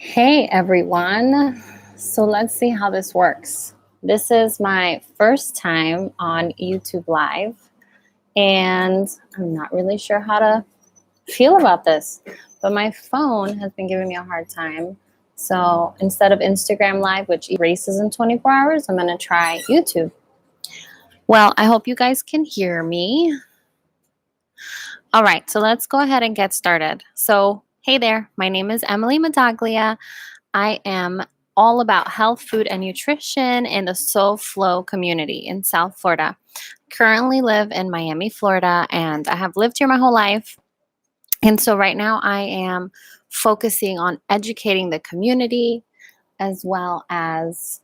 Hey everyone. So let's see how this works. This is my first time on YouTube Live, and I'm not really sure how to feel about this, but my phone has been giving me a hard time. So instead of Instagram Live, which erases in 24 hours, I'm going to try YouTube. Well, I hope you guys can hear me. All right, so let's go ahead and get started. So, hey there, my name is Emily Medaglia. I am all about health, food, and nutrition in the Soul Flow community in South Florida. Currently live in Miami, Florida, and I have lived here my whole life. And so right now I am focusing on educating the community as well as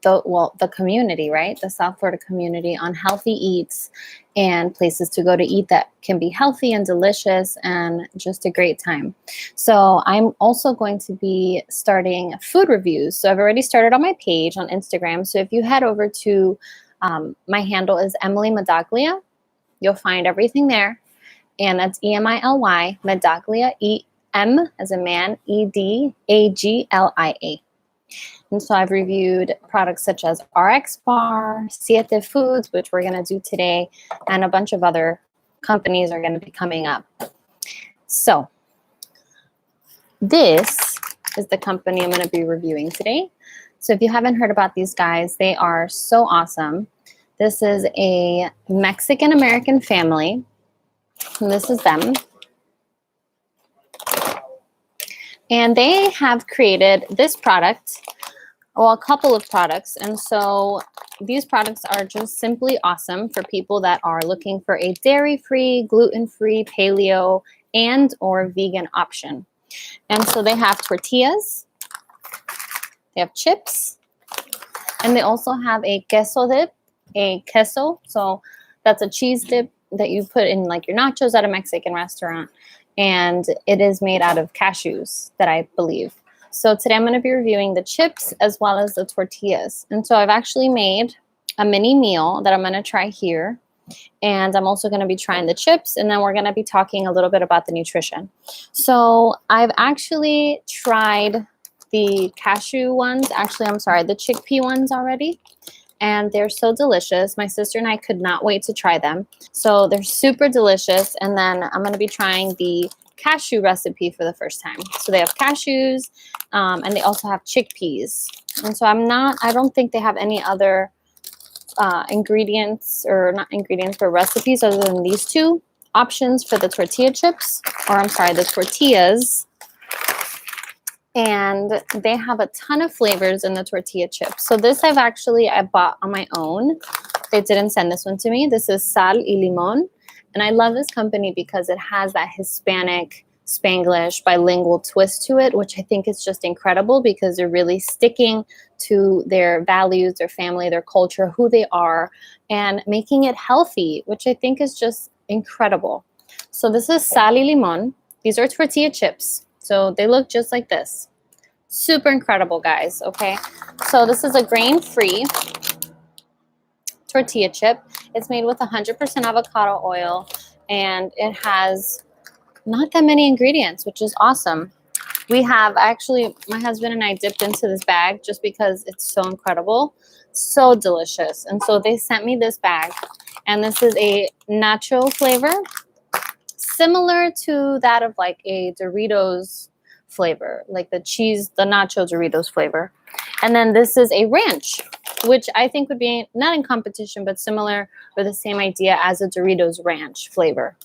the community, right? The South Florida community on healthy eats and places to go to eat that can be healthy and delicious and just a great time. So I'm also going to be starting food reviews. So I've already started on my page on Instagram. So if you head over to my handle is Emily Medaglia, you'll find everything there. And that's Emily Medaglia, E-M as a man, Edaglia. And so I've reviewed products such as RX Bar, Siete Foods, which we're going to do today, and a bunch of other companies are going to be coming up. So this is the company I'm going to be reviewing today. So if you haven't heard about these guys, they are so awesome. This is a Mexican-American family, and this is them. And they have created this product, well, a couple of products. And so these products are just simply awesome for people that are looking for a dairy-free, gluten-free, paleo, and or vegan option. And so they have tortillas, they have chips, and they also have a queso dip, a queso. So that's a cheese dip that you put in like your nachos at a Mexican restaurant. And it is made out of cashews, that I believe. So today I'm going to be reviewing the chips as well as the tortillas. And so I've actually made a mini meal that I'm going to try here. And I'm also going to be trying the chips, and then we're going to be talking a little bit about the nutrition. So I've actually tried the cashew ones. Actually, I'm sorry, the chickpea ones already. And they're so delicious. My sister and I could not wait to try them. So they're super delicious. And then I'm going to be trying the cashew recipe for the first time. So they have cashews, and they also have chickpeas. And so I don't think they have any other ingredients, or not ingredients, but recipes other than these two options for the tortilla chips, or I'm sorry, the tortillas. And they have a ton of flavors in the tortilla chips. So this I bought on my own. They didn't send this one to me. This is Sal y Limon. And I love this company because it has that Hispanic, Spanglish, bilingual twist to it, which I think is just incredible because they're really sticking to their values, their family, their culture, who they are, and making it healthy, which I think is just incredible. So this is Sal y Limon. These are tortilla chips. So they look just like this. Super incredible, guys, okay? So this is a grain-free tortilla chip. It's made with 100% avocado oil, and it has not that many ingredients, which is awesome. We have actually, my husband and I dipped into this bag just because it's so incredible, so delicious. And so they sent me this bag, and this is a nacho flavor, similar to that of like a Doritos flavor, like the nacho Doritos flavor. And then this is a ranch, which I think would be not in competition, but similar or the same idea as a Doritos ranch flavor.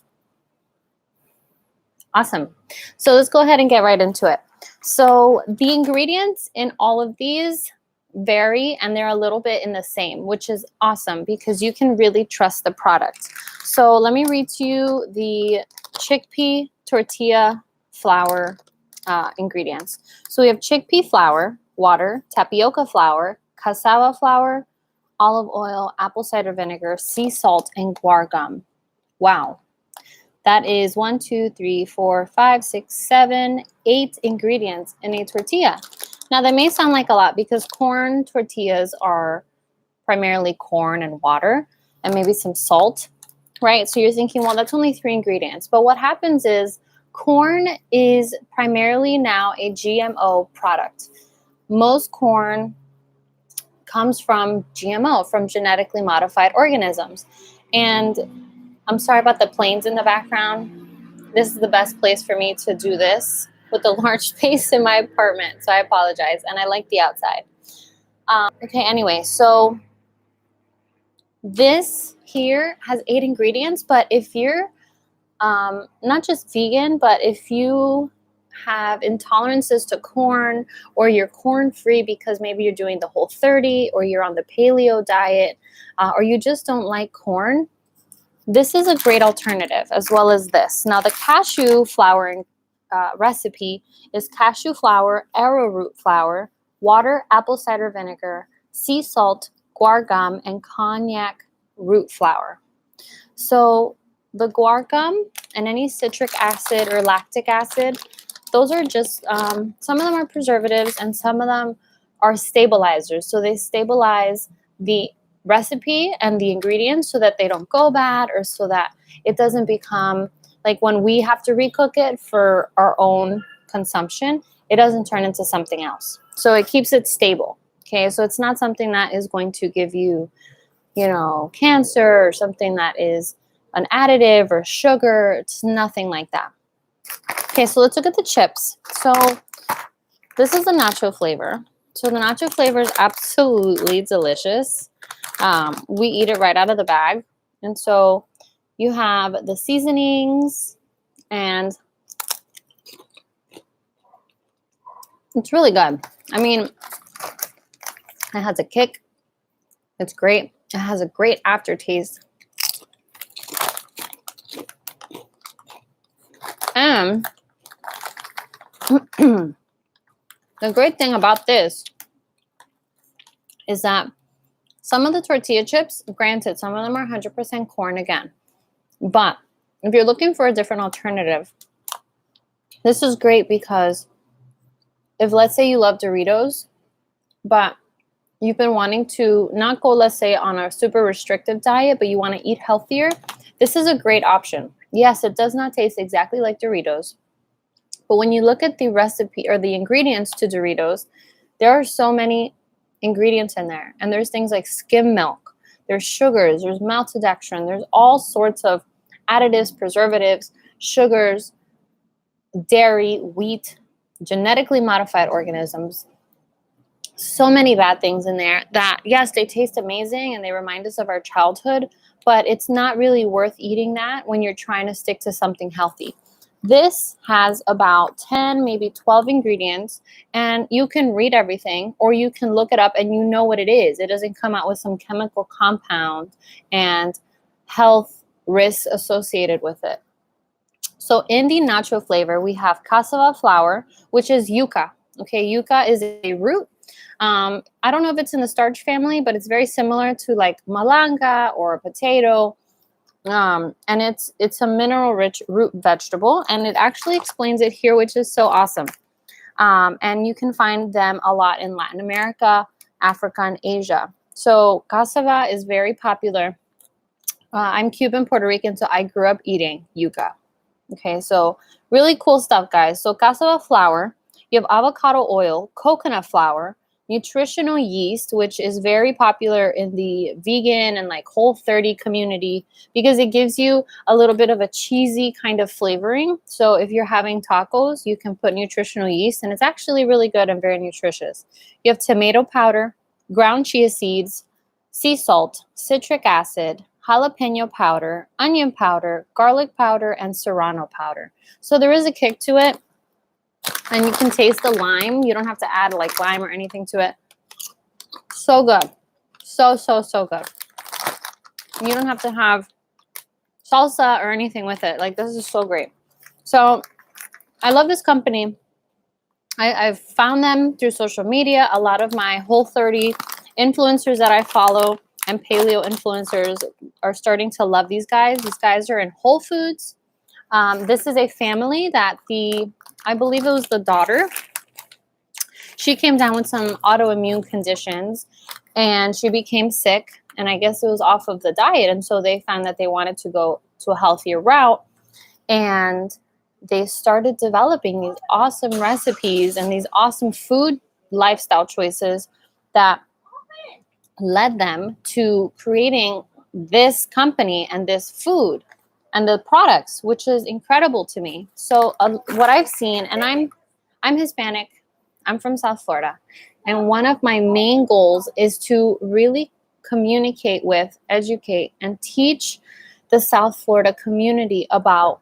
Awesome. So let's go ahead and get right into it. So the ingredients in all of these vary, and they're a little bit in the same, which is awesome because you can really trust the product. So let me read to you the chickpea tortilla flour ingredients. So we have chickpea flour, water, tapioca flour, cassava flour, olive oil, apple cider vinegar, sea salt, and guar gum. Wow. That is 1, 2, 3, 4, 5, 6, 7, 8 ingredients in a tortilla. Now that may sound like a lot because corn tortillas are primarily corn and water and maybe some salt, right? So you're thinking, well, that's only 3 ingredients. But what happens is corn is primarily now a GMO product. Most corn comes from GMO, from genetically modified organisms. And I'm sorry about the planes in the background. This is the best place for me to do this with a large space in my apartment. So I apologize. And I like the outside. Okay, anyway, so this here has 8 ingredients, but if you're not just vegan, but if you have intolerances to corn, or you're corn free because maybe you're doing the Whole30, or you're on the paleo diet, or you just don't like corn, this is a great alternative, as well as this. Now, the cashew flour recipe is cashew flour, arrowroot flour, water, apple cider vinegar, sea salt, guar gum, and cognac root flour. So the guar gum and any citric acid or lactic acid, those are just, some of them are preservatives and some of them are stabilizers. So they stabilize the recipe and the ingredients so that they don't go bad, or so that it doesn't become, like when we have to recook it for our own consumption, it doesn't turn into something else. So it keeps it stable. Okay, so it's not something that is going to give you, cancer, or something that is an additive or sugar. It's nothing like that. Okay, so let's look at the chips. So this is the nacho flavor. So the nacho flavor is absolutely delicious. We eat it right out of the bag. And so you have the seasonings, and it's really good. I mean, it has a kick. It's great. It has a great aftertaste. And the great thing about this is that some of the tortilla chips, granted, some of them are 100% corn again. But if you're looking for a different alternative, this is great, because if, let's say, you love Doritos, but you've been wanting to not go, let's say, on a super restrictive diet, but you want to eat healthier, this is a great option. Yes, it does not taste exactly like Doritos, but when you look at the recipe or the ingredients to Doritos, there are so many ingredients in there. And there's things like skim milk, there's sugars, there's maltodextrin, there's all sorts of additives, preservatives, sugars, dairy, wheat, genetically modified organisms. So many bad things in there that, yes, they taste amazing and they remind us of our childhood, but it's not really worth eating that when you're trying to stick to something healthy. This has about 10, maybe 12 ingredients, and you can read everything, or you can look it up and you know what it is. It doesn't come out with some chemical compound and health risks associated with it. So in the nacho flavor, we have cassava flour, which is yuca. Okay, yuca is a root. I don't know if it's in the starch family, but it's very similar to like malanga or a potato. And it's a mineral-rich root vegetable, and it actually explains it here, which is so awesome. And you can find them a lot in Latin America, Africa, and Asia. So cassava is very popular. I'm Cuban, Puerto Rican, so I grew up eating yuca. Okay, so really cool stuff, guys. So cassava flour, you have avocado oil, coconut flour, nutritional yeast, which is very popular in the vegan and like Whole30 community, because it gives you a little bit of a cheesy kind of flavoring. So if you're having tacos, you can put nutritional yeast, and it's actually really good and very nutritious. You have tomato powder, ground chia seeds, sea salt, citric acid, jalapeno powder, onion powder, garlic powder, and serrano powder. So there is a kick to it. And you can taste the lime. You don't have to add like lime or anything to it. So good. So good. You don't have to have salsa or anything with it. Like, this is so great. So I love this company. I've found them through social media. A lot of my Whole30 influencers that I follow and paleo influencers are starting to love these guys. These guys are in Whole Foods. This is a family that I believe it was the daughter. She came down with some autoimmune conditions and she became sick. And I guess it was off of the diet. And so they found that they wanted to go to a healthier route. And they started developing these awesome recipes and these awesome food lifestyle choices that led them to creating this company and this food and the products, which is incredible to me. So what I've seen, and I'm Hispanic, I'm from South Florida, and one of my main goals is to really communicate with, educate, and teach the South Florida community about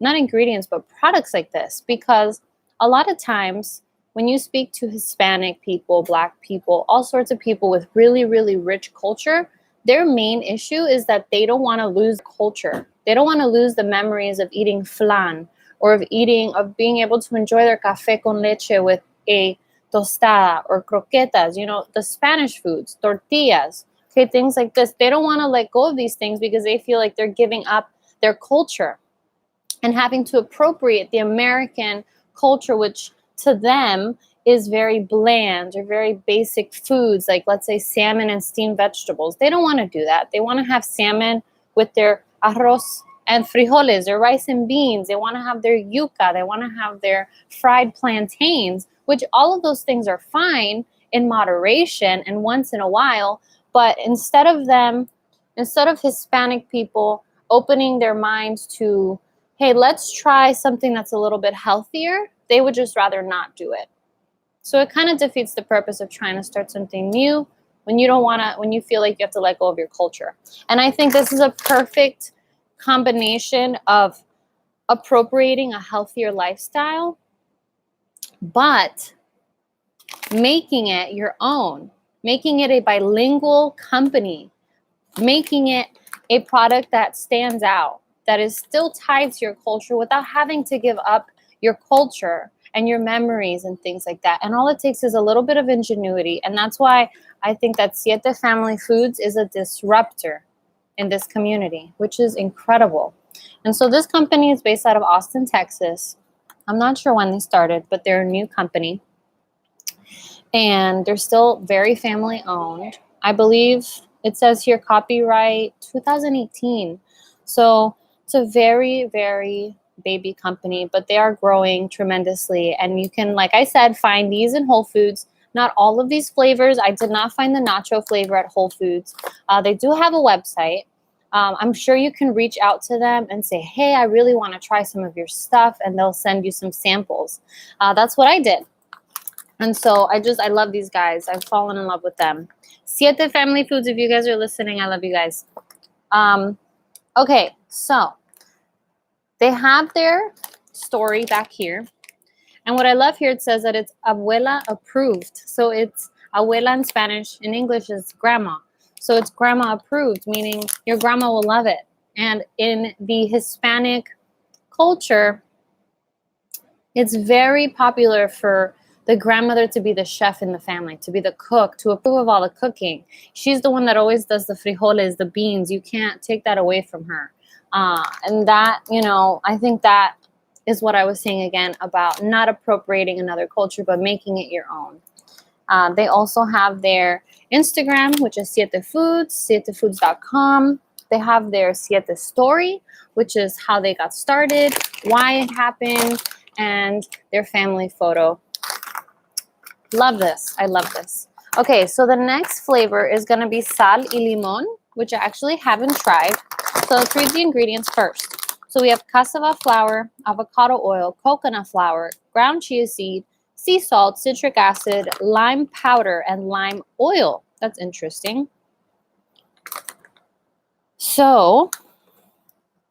not ingredients, but products like this, because a lot of times when you speak to Hispanic people, Black people, all sorts of people with really, really rich culture, their main issue is that they don't want to lose culture. They don't want to lose the memories of eating flan or of being able to enjoy their café con leche with a tostada or croquetas, the Spanish foods, tortillas, okay, things like this. They don't want to let go of these things because they feel like they're giving up their culture and having to appropriate the American culture, which to them is very bland or very basic foods, like let's say salmon and steamed vegetables. They don't want to do that. They want to have salmon with their arroz and frijoles, their rice and beans. They want to have their yuca. They want to have their fried plantains, which all of those things are fine in moderation and once in a while. But instead of Hispanic people opening their minds to, hey, let's try something that's a little bit healthier, they would just rather not do it. So it kind of defeats the purpose of trying to start something new when you feel like you have to let go of your culture. And I think this is a perfect combination of appropriating a healthier lifestyle, but making it your own, making it a bilingual company, making it a product that stands out, that is still tied to your culture without having to give up your culture and your memories and things like that. And all it takes is a little bit of ingenuity. And that's why I think that Siete Family Foods is a disruptor in this community, which is incredible. And so this company is based out of Austin, Texas. I'm not sure when they started, but they're a new company. And they're still very family owned. I believe it says here copyright 2018. So it's a very, very baby company, but they are growing tremendously. And you can, like I said, find these in Whole Foods. Not all of these flavors. I did not find the nacho flavor at Whole Foods. They do have a website. I'm sure you can reach out to them and say, hey, I really want to try some of your stuff, and they'll send you some samples. That's what I did. And so I love these guys. I've fallen in love with them. Siete Family Foods, if you guys are listening, I love you guys. Okay, so they have their story back here. And what I love here, it says that it's abuela approved. So it's abuela in Spanish. In English is grandma. So it's grandma approved, meaning your grandma will love it. And in the Hispanic culture, it's very popular for the grandmother to be the chef in the family, to be the cook, to approve of all the cooking. She's the one that always does the frijoles, the beans. You can't take that away from her. And that, I think that is what I was saying again about not appropriating another culture, but making it your own. They also have their Instagram, which is Siete Foods, sietefoods.com. They have their Siete story, which is how they got started, why it happened, and their family photo. Love this. I love this. Okay, so the next flavor is going to be sal y limon, which I actually haven't tried. So let's read the ingredients first. So we have cassava flour, avocado oil, coconut flour, ground chia seed, sea salt, citric acid, lime powder, and lime oil. That's interesting. So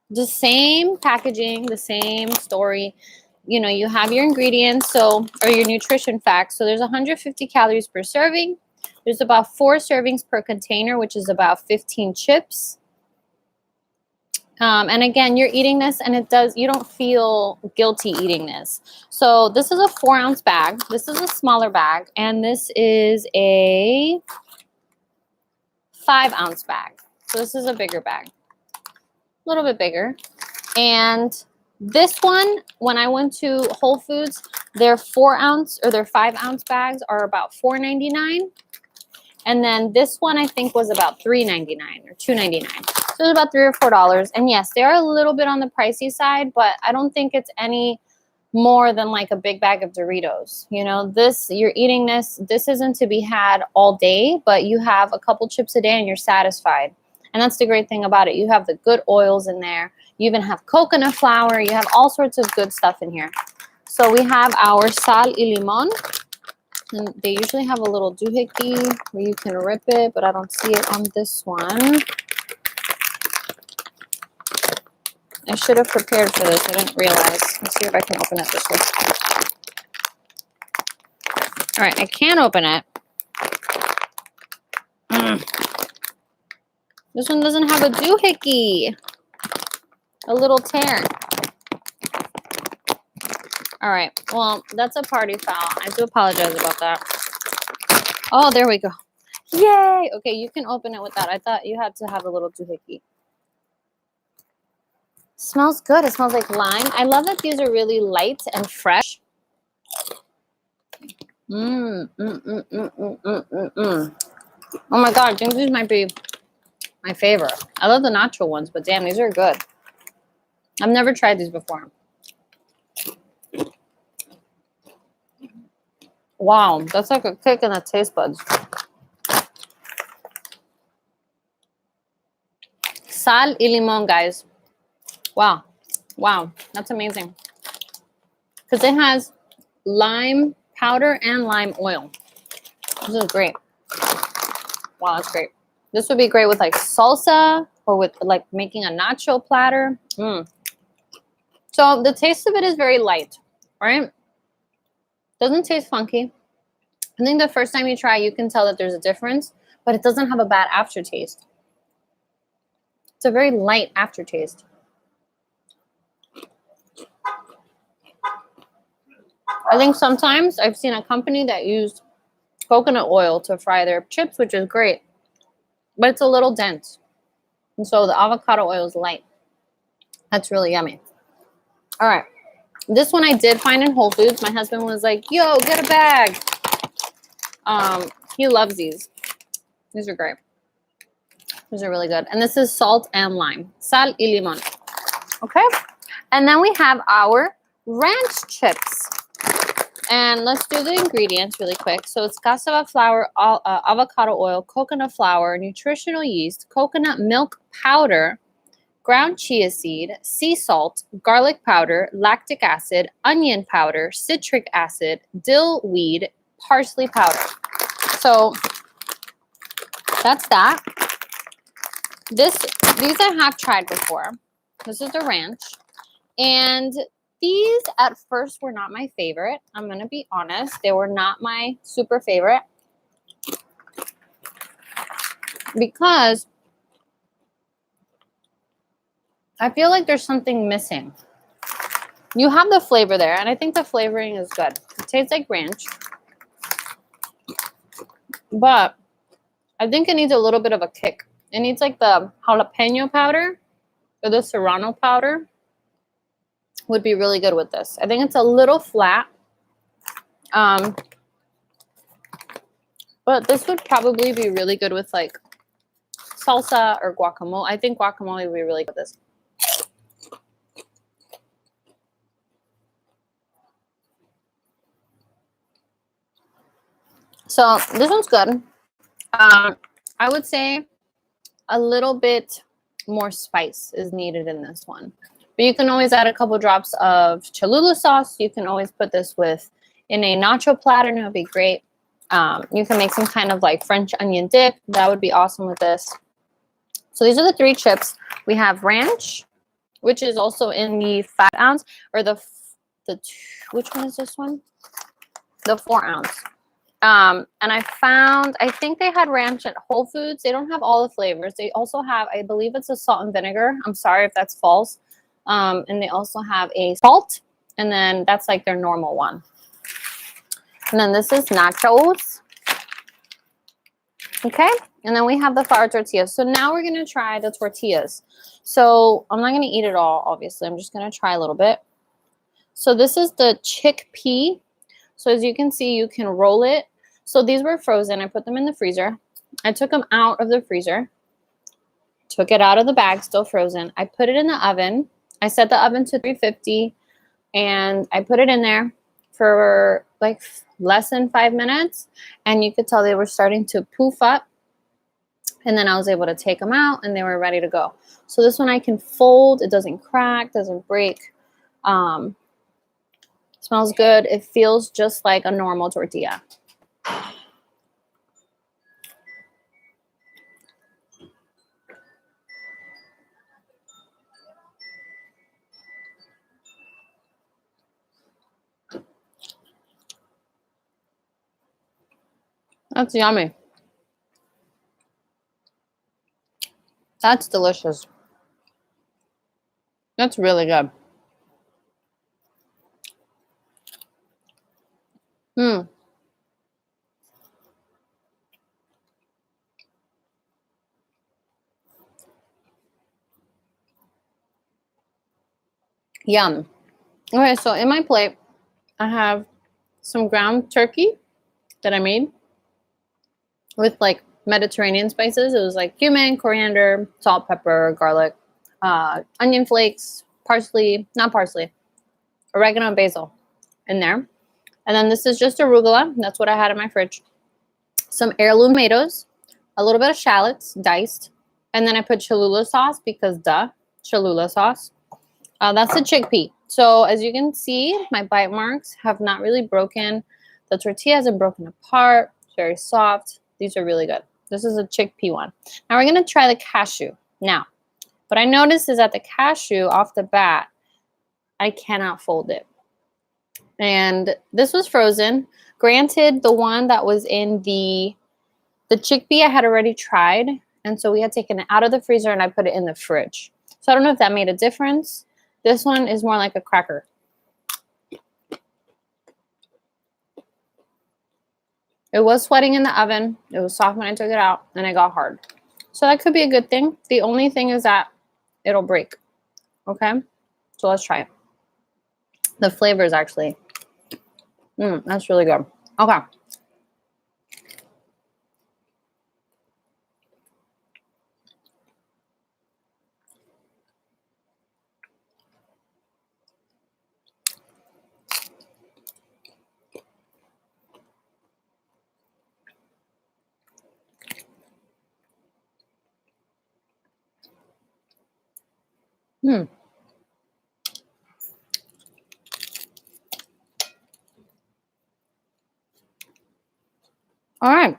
the same packaging, the same story. You have your ingredients, or your nutrition facts. So there's 150 calories per serving. There's about 4 servings per container, which is about 15 chips. And again, you're eating this, and you don't feel guilty eating this. So this is a 4-ounce bag. This is a smaller bag, and this is a 5-ounce bag. So this is a bigger bag, a little bit bigger. And this one, when I went to Whole Foods, their 4-ounce or their 5-ounce bags are about $4.99. And then this one, I think, was about $3.99 or $2.99. So it's about $3 or $4. And yes, they are a little bit on the pricey side, but I don't think it's any more than like a big bag of Doritos. You know, this, you're eating this isn't to be had all day, but you have a couple chips a day and you're satisfied. And that's the great thing about it. You have the good oils in there. You even have coconut flour. You have all sorts of good stuff in here. So we have our sal y limon. And they usually have a little doohickey where you can rip it, but I don't see it on this one. I should have prepared for this. I didn't realize. Let's see if I can open it this way. All right, I can open it. This one doesn't have a doohickey. A little tear. All right, well, that's a party foul. I do apologize about that. Oh, there we go. Yay! Okay, you can open it with that. I thought you had to have a little doohickey. Smells good. It smells like lime. I love that these are really light and fresh. Oh my god, I think these might be my favorite. I love the nacho ones, but damn, these are good. I've never tried these before. Wow, that's like a kick in the taste buds. Sal y limon, guys. Wow. Wow, that's amazing. Because it has lime powder and lime oil. This is great. Wow, that's great. This would be great with like salsa or with like making a nacho platter. So the taste of it is very light, right? Doesn't taste funky. I think the first time you try, you can tell that there's a difference, but it doesn't have a bad aftertaste. It's a very light aftertaste. I think sometimes I've seen a company that used coconut oil to fry their chips, which is great, but it's a little dense. And so the avocado oil is light. That's really yummy. All right. This one I did find in Whole Foods. My husband was like, yo, get a bag. He loves these. These are great. These are really good. And this is salt and lime. Sal y limon. Okay. And then we have our ranch chips. And let's do the ingredients really quick. So it's cassava flour, avocado oil, coconut flour, nutritional yeast, coconut milk powder, ground chia seed, sea salt, garlic powder, lactic acid, onion powder, citric acid, dill weed, parsley powder. So that's that. These I have tried before. This is the ranch. And these at first were not my favorite. I'm going to be honest. They were not my super favorite. Because I feel like there's something missing. You have the flavor there, and I think the flavoring is good. It tastes like ranch. But I think it needs a little bit of a kick. It needs like the jalapeno powder or the serrano powder would be really good with this. I think it's a little flat. But this would probably be really good with like salsa or guacamole. I think guacamole would be really good with this. So this one's good. I would say a little bit more spice is needed in this one. But you can always add a couple drops of Cholula sauce. You can always put this in a nacho platter and it would be great. You can make some kind of like French onion dip. That would be awesome with this. So these are the 3 chips. We have ranch, which is also in the 5 ounce or which one is this one? The 4 ounce. And I think they had ranch at Whole Foods. They don't have all the flavors. They also have, I believe it's a salt and vinegar. I'm sorry if that's false. And they also have a salt, and then that's like their normal one. And then this is nachos. Okay. And then we have the flour tortillas. So now we're going to try the tortillas. So I'm not going to eat it all, obviously. I'm just going to try a little bit. So this is the chickpea. So as you can see, you can roll it. So these were frozen. I put them in the freezer. I took them out of the freezer. took it out of the bag, still frozen. I put it in the oven. I set the oven to 350 and I put it in there for like less than 5 minutes. And you could tell they were starting to poof up. And then I was able to take them out and they were ready to go. So this one I can fold. It doesn't crack, doesn't break. Smells good. It feels just like a normal tortilla. That's yummy. That's delicious. That's really good. Yum. Okay, so in my plate, I have some ground turkey that I made with like Mediterranean spices. It was like cumin, coriander, salt, pepper, garlic, onion flakes, parsley, not parsley, oregano and basil in there. And then this is just arugula. That's what I had in my fridge. Some heirloom tomatoes, a little bit of shallots diced. And then I put Cholula sauce because duh, Cholula sauce. That's the chickpea. So as you can see, my bite marks have not really broken. The tortilla hasn't broken apart. It's very soft. These are really good. This is a chickpea one. Now we're going to try the cashew. Now, what I noticed is that the cashew off the bat, I cannot fold it. And this was frozen. Granted, the one that was in the chickpea I had already tried. And so we had taken it out of the freezer and I put it in the fridge. So I don't know if that made a difference. This one is more like a cracker. It was sweating in the oven. It was soft when I took it out and it got hard. So that could be a good thing. The only thing is that it'll break. Okay? So let's try it. The flavor is actually, that's really good. Okay. All right.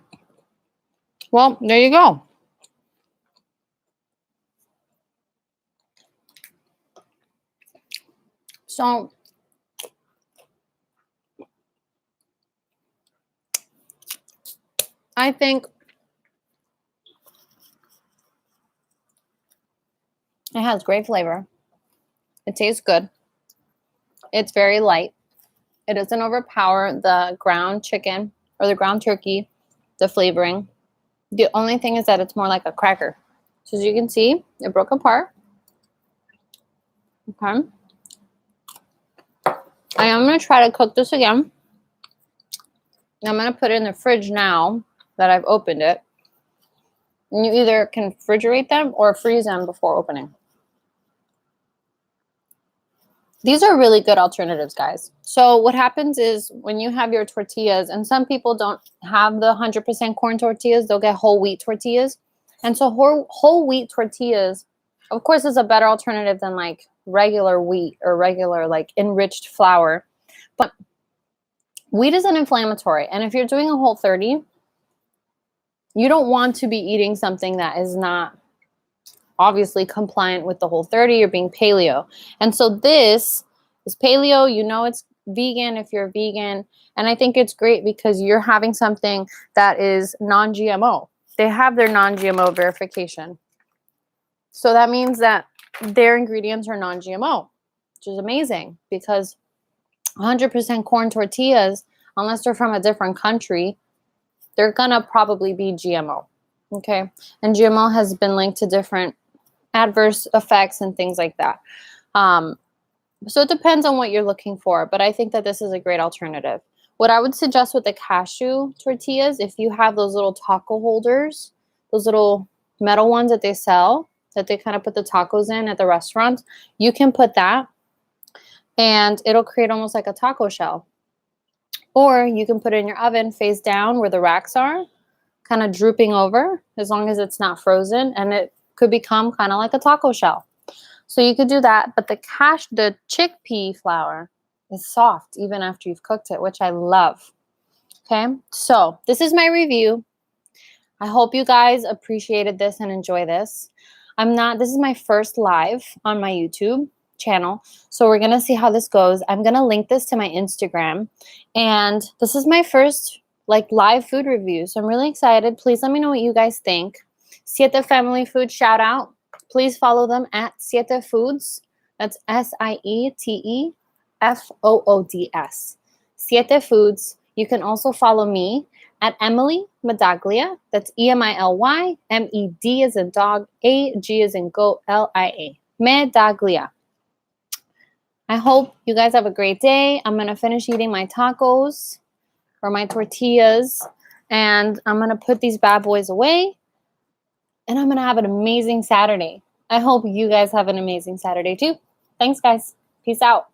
Well, there you go. So I think it has great flavor. It tastes good. It's very light. It doesn't overpower the ground chicken or the ground turkey, the flavoring. The only thing is that it's more like a cracker. So as you can see, it broke apart. Okay. I am going to try to cook this again. I'm going to put it in the fridge now that I've opened it. And you either can refrigerate them or freeze them before opening. These are really good alternatives, guys. So what happens is when you have your tortillas, and some people don't have the 100% corn tortillas, they'll get whole wheat tortillas. And so whole wheat tortillas, of course, is a better alternative than like regular wheat or regular like enriched flour. But wheat is an inflammatory. And if you're doing a Whole30, you don't want to be eating something that is not obviously compliant with the Whole30. You're being paleo. And so this is paleo. You know it's vegan if you're vegan. And I think it's great because you're having something that is non-GMO. They have their non-GMO verification. So that means that their ingredients are non-GMO, which is amazing because 100% corn tortillas, unless they're from a different country, they're going to probably be GMO. Okay. And GMO has been linked to different adverse effects and things like that. So it depends on what you're looking for, but I think that this is a great alternative. What I would suggest with the cashew tortillas, if you have those little taco holders, those little metal ones that they sell, that they kind of put the tacos in at the restaurant. You can put that and it'll create almost like a taco shell. Or you can put it in your oven face down where the racks are, kind of drooping over, as long as it's not frozen, and it could become kind of like a taco shell. So you could do that, but the chickpea flour is soft even after you've cooked it, which I love. Okay, so this is my review. I hope you guys appreciated this and enjoy this. This is my first live on my YouTube channel, so we're gonna see how this goes. I'm gonna link this to my Instagram, and this is my first live food review, so I'm really excited. Please let me know what you guys think. Siete Family Foods shout out. Please follow them at Siete Foods. That's SIETEFOODS. Siete Foods. You can also follow me at Emily Medaglia. That's EMILY, MED as in dog, AG as in goat, LIA. Medaglia. I hope you guys have a great day. I'm going to finish eating my tacos or my tortillas, and I'm going to put these bad boys away, and I'm going to have an amazing Saturday. I hope you guys have an amazing Saturday too. Thanks, guys. Peace out.